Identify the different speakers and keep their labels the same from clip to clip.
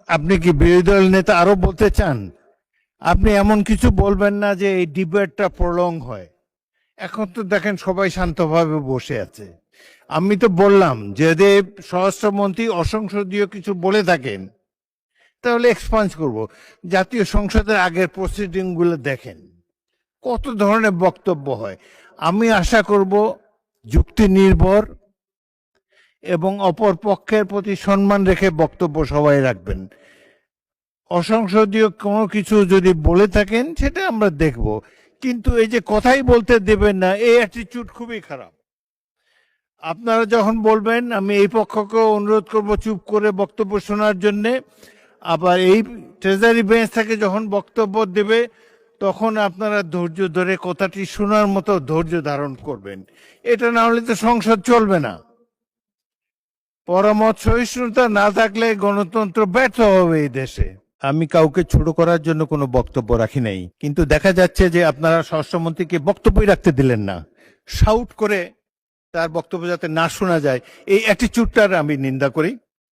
Speaker 1: আপনি কি বিরোধী দল নেতা আরো বলতে চান? আপনি এমন কিছু বলবেন না যে এই ডিবেটটা প্রলং হয়। এখন তো দেখেন সবাই শান্তভাবে বসে আছে। আমি তো বললাম যদি স্বরাষ্ট্রমন্ত্রী অসংসদীয় কিছু বলে থাকেন তাহলে এক্সপান্স করব। জাতীয় সংসদের আগের প্রসিডিং গুলো দেখেন, কত ধরনের বক্তব্য হয়। আমি আশা করব যুক্তি নির্ভর এবং অপর পক্ষের প্রতি সম্মান রেখে বক্তব্য সবাই রাখবেন। অসংসদীয় কোনো কিছু যদি বলে থাকেন সেটা আমরা দেখব, কিন্তু এই যে কথাই বলতে দেবেন না, এই অ্যাটিটিউড খুবই খারাপ। আপনারা যখন বলবেন আমি এই পক্ষকে অনুরোধ করব চুপ করে বক্তব্য শোনার জন্যে, আবার এই ট্রেজারি বেঞ্চ থেকে যখন বক্তব্য দেবে তখন আপনারা ধৈর্য ধরে কথাটি শোনার মতো ধৈর্য ধারণ করবেন। এটা না হলে তো সংসদ চলবে না। পরামর্শ সহিষ্ণুতা না থাকলে গণতন্ত্র ব্যর্থ হবে এই দেশে। আমি কাউকে ছোট করার জন্য কোনো বক্তব্য রাখি নাই, কিন্তু দেখা যাচ্ছে যে আপনারা স্বরাষ্ট্রমন্ত্রীকে বক্তব্যই রাখতে দিলেন না। শাউট করে তার বক্তব্য যাতে না শোনা যায়, এই অ্যাটিটিউডটার আমি নিন্দা করি।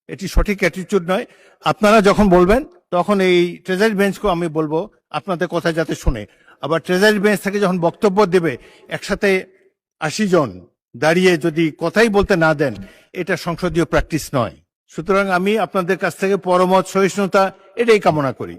Speaker 1: এটি সঠিক অ্যাটিটিউড নয়। আপনারা যখন বলবেন তখন এই ট্রেজারি বেঞ্চকে আমি বলবো আপনাদের কথা যাতে শুনে। আবার ট্রেজারি বেঞ্চ থেকে যখন বক্তব্য দেবে একসাথে 80 জন দাঁড়িয়ে যদি কথাই বলতে না দেন, এটা সংসদীয় প্র্যাকটিস নয়। সুতরাং আমি আপনাদের কাছ থেকে পরমত সহিষ্ণুতা এটাই কামনা করি।